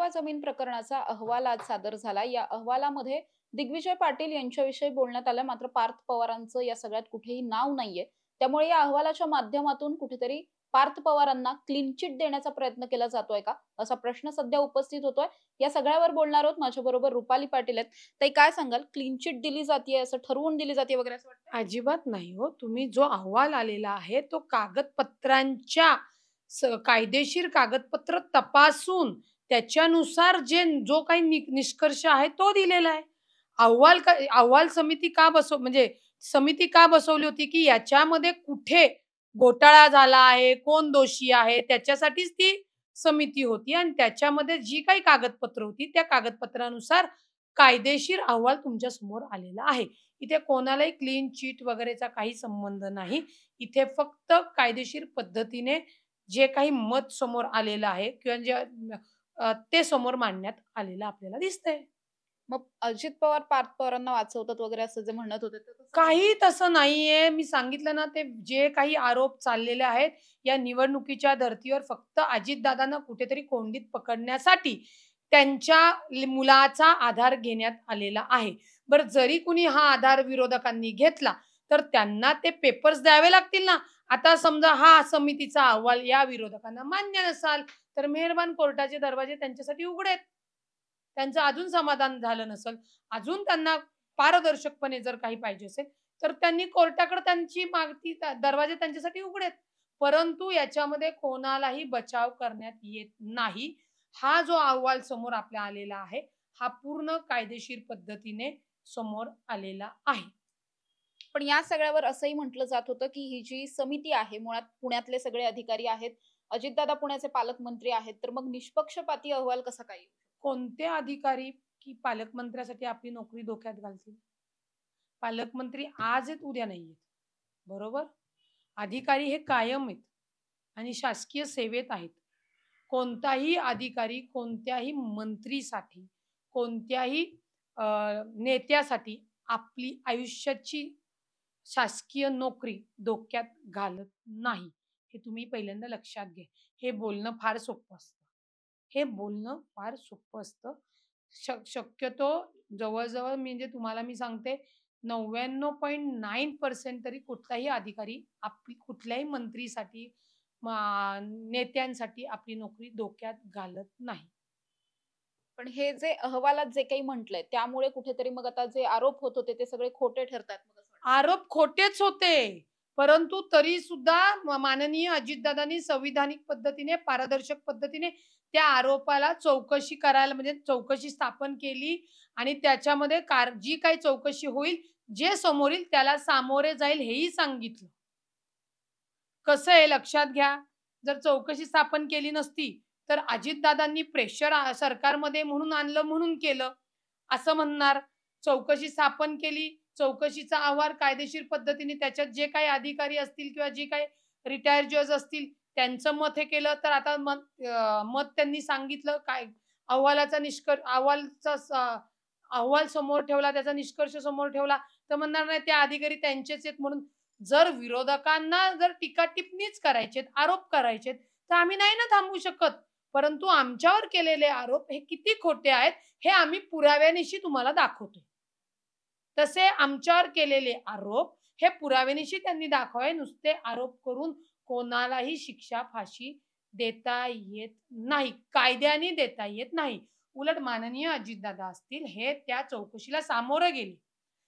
खंडवा जमीन प्रकरणाचा अहवाल आज सादर झाला। या अहवालामध्ये दिग्विजय पाटील यांच्याविषयी बोलण्यात आलं, मात्र पार्थ पवारांचं या सगळ्यात कुठेही नाव नाहीये। त्यामुळे या अहवालाच्या माध्यमातून कुठेतरी पार्थ पवारांना क्लीन चिट देण्याचा प्रयत्न केला जातोय का, असा प्रश्न सध्या उपस्थित होतोय। या सगळ्यावर बोलणार आहोत। माझ्याबरोबर रुपाली पाटील आहेत। ताई, काय सांगाल? क्लीन चिट दिली जाते, असं ठरवून दिली जाते वगैरे असं वाटतं? अजिबात नाही हो. तुम्ही जो अहवाल आलेला आहे तो कागदपत्रांच्या कायदेशीर कागदपत्र तपासून त्याच्यानुसार जो काही निष्कर्ष आहे तो दिलेला आहे। अहवाल समिती का बसवली होती की याच्यामध्ये कुठे घोटाळा झाला आहे, कोण दोषी आहे, त्याच्यासाठीच ती समिती होती आणि त्याच्यामध्ये जी काही कागदपत्र होती त्या कागदपत्रानुसार कायदेशीर अहवाल तुमच्या समोर आलेला आहे। इथे कोणालाही क्लीन चिट वगैरेचा काही संबंध नाही। इथे फक्त कायदेशीर पद्धतीने जे काही मत समोर आलेलं आहे किंवा ते समोर मांडण्यात आलेलं आपल्याला दिसतंय। मग अजित पवार पार्थ पवारांना वाचवतात वगैरे असं जे म्हणत होते, तर तसं काही तसं नाहीये। मी सांगितलं ना, ते जे काही आरोप चाललेले आहेत या निवडणुकीच्या धर्तीवर फक्त अजितदादांना कुठेतरी कोंडीत पकडण्यासाठी त्यांच्या मुलाचा आधार घेण्यात आलेला आहे। बरं, जरी कुणी हा आधार विरोधकांनी घेतला तर त्यांना ते पेपर्स द्यावे लागतील ना। आता समजा हा समितीचा अहवाल या विरोधकांना मान्य नसाल तर मेहरबान कोर्टाचे दरवाजे त्यांच्यासाठी उघडे आहेत। त्यांचं अजून समाधान झालं नसेल, अजून त्यांना पारदर्शकपणे जर काही पाहिजे असेल तर त्यांनी कोर्टाकडे त्यांची मागणी, दरवाजे त्यांच्यासाठी उघडे आहेत। परंतु याच्यामध्ये कोणालाही बचाव करण्यात येत नाही। हा जो अहवाल समोर आपल्या आलेला आहे हा पूर्ण कायदेशीर पद्धतीने समोर आलेला आहे। पण या सगळ्यावर असंही म्हटलं जात होतं की ही जी समिती आहे, मुळात पुण्यातले सगळे अधिकारी आहेत, अजितदादा पुण्याचे पालकमंत्री आहेत, तर मग निष्पक्षपाती अहवाल कसा काय येऊ शकतो? कोणते अधिकारी की पालकमंत्र्यासाठी आपली नोकरी धोक्यात घालतील? पालकमंत्री आज आहेत, उद्या नाहीयेत, बरोबर? अधिकारी हे कायम आहेत आणि शासकीय सेवेत आहेत। कोणताही अधिकारी कोणत्याही मंत्रीसाठी, कोणत्याही नेत्यासाठी आपली आयुष्याची शासकीय नोकरी धोक्यात घालत नाही। हे तुम्ही पहिल्यांदा लक्षात घ्या। हे बोलणं फार सोपं असतं। हे बोलणं फार सोपं असतं। शक्यतो जवळ-जवळ म्हणजे तुम्हाला मी सांगते 99.9% तरी कुठलाही अधिकारी आपली कुठल्याही मंत्रीसाठी नेत्यांसाठी आपली नोकरी धोक्यात घालत नाही। पण हे जे अहवालात जे काही म्हटलंय त्यामुळे कुठेतरी मग आता जे आरोप होत होते ते सगळे खोटे ठरतात, मग असं वाटतं? आरोप खोटेच होते, परंतु तरी सुद्धा माननीय अजितदादांनी संविधानिक पद्धतीने, पारदर्शक पद्धतीने त्या आरोपाला चौकशी करायला, म्हणजे चौकशी स्थापन केली आणि त्याच्यामध्ये जी काही चौकशी होईल, जे समोर येईल त्याला सामोरे जाईल हेही सांगितलं। कसं आहे लक्षात घ्या, जर चौकशी स्थापन केली नसती तर अजितदादांनी प्रेशर सरकारमध्ये म्हणून आणलं म्हणून केलं असं म्हणणार। चौकशी स्थापन केली, चौकशीचा अहवाल कायदेशीर पद्धतीने त्याच्यात जे काही अधिकारी असतील किंवा जे काही रिटायर्ड जज असतील त्यांचं मत हे केलं तर आता मत त्यांनी सांगितलं, काय अहवालाचा अहवाल समोर ठेवला, त्याचा निष्कर्ष समोर ठेवला तर म्हणणार नाही ते अधिकारी त्यांचेच आहेत म्हणून। जर विरोधकांना जर टीका टिप्पणीच करायचेत, आरोप करायचेत तर आम्ही नाही ना थांबवू शकत। परंतु आमच्यावर केलेले आरोप हे किती खोटे आहेत हे आम्ही पुराव्यानिशी तुम्हाला दाखवतोय। तसे आमच्यावर केलेले आरोप हे पुराव्यानिशी त्यांनी दाखवावे। नुसते आरोप करून कोणालाही शिक्षा फाशी देता येत नाही, कायद्याने देता येत नाही। उलट माननीय अजितदादा असतील हे त्या चौकशीला सामोरे गेले।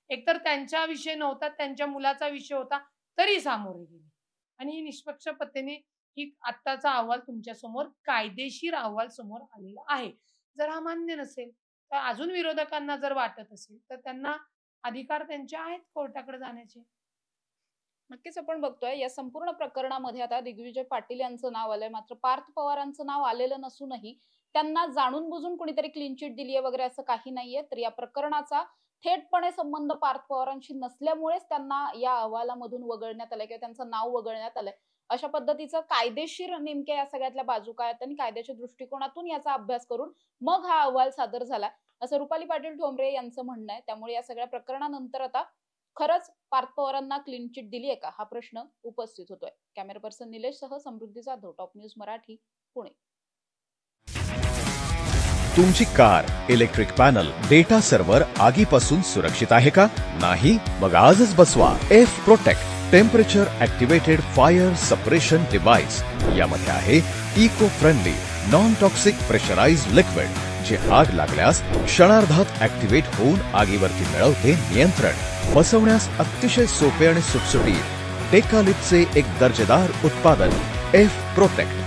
एकतर त्यांचा विषय नव्हता, त्यांच्या मुलाचा विषय होता, तरी सामोरे गेले आणि निष्पक्षपातीने ही आत्ताचा अहवाल तुमच्या समोर, कायदेशीर अहवाल समोर आलेला आहे। जर हा मान्य नसेल तर अजून विरोधकांना जर वाटत असेल तर त्यांना अधिकार त्यांचे आहेत कोर्टाकडे जाण्याचे। नक्कीच आपण बघतोय या संपूर्ण प्रकरणामध्ये आता दिग्विजय पाटील यांचं नाव आलंय, मात्र पार्थ पवारांचं नाव आलेलं नसूनही त्यांना जाणून बुजून कुणीतरी क्लीन चिट दिलीये वगैरे असं काही नाहीये। तर या प्रकरणाचा थेटपणे संबंध पार्थ पवारांशी नसल्यामुळेच त्यांना या अहवालामधून वगळण्यात आलंय किंवा त्यांचं नाव वगळण्यात आलंय। अशा पद्धतीचं कायदेशीर नेमक्या या सगळ्यातल्या बाजू काय आहेत आणि कायद्याच्या दृष्टिकोनातून याचा अभ्यास करून मग हा अहवाल सादर झाला, असं रुपाली पाटील ठोंबरे यांचं म्हणणं आहे। त्यामुळे या सगळ्या प्रकरणानंतर आता खरंच पार्थ पवारांना क्लीन चिट दिली आहे का, हा प्रश्न उपस्थित होतोय। कॅमेरा पर्सन निलेश सह समृद्धी जाधव, टॉप न्यूज मराठी, पुणे। तुमची car, electric panel, data server आगीपासून सुरक्षित आहे का? नाही? मग आजच बसवा F protect temperature activated fire suppression device. यामध्ये आहे eco friendly non toxic pressurised liquid, जे आग लागल्यास क्षणार्धात ऍक्टिव्हेट होऊन आगीवरती मिळवते नियंत्रण. बसवण्यास अतिशय सोपे आणि सुटसुटीत. डेकालिपचे एक दर्जेदार उत्पादन एफ प्रोटेक्ट.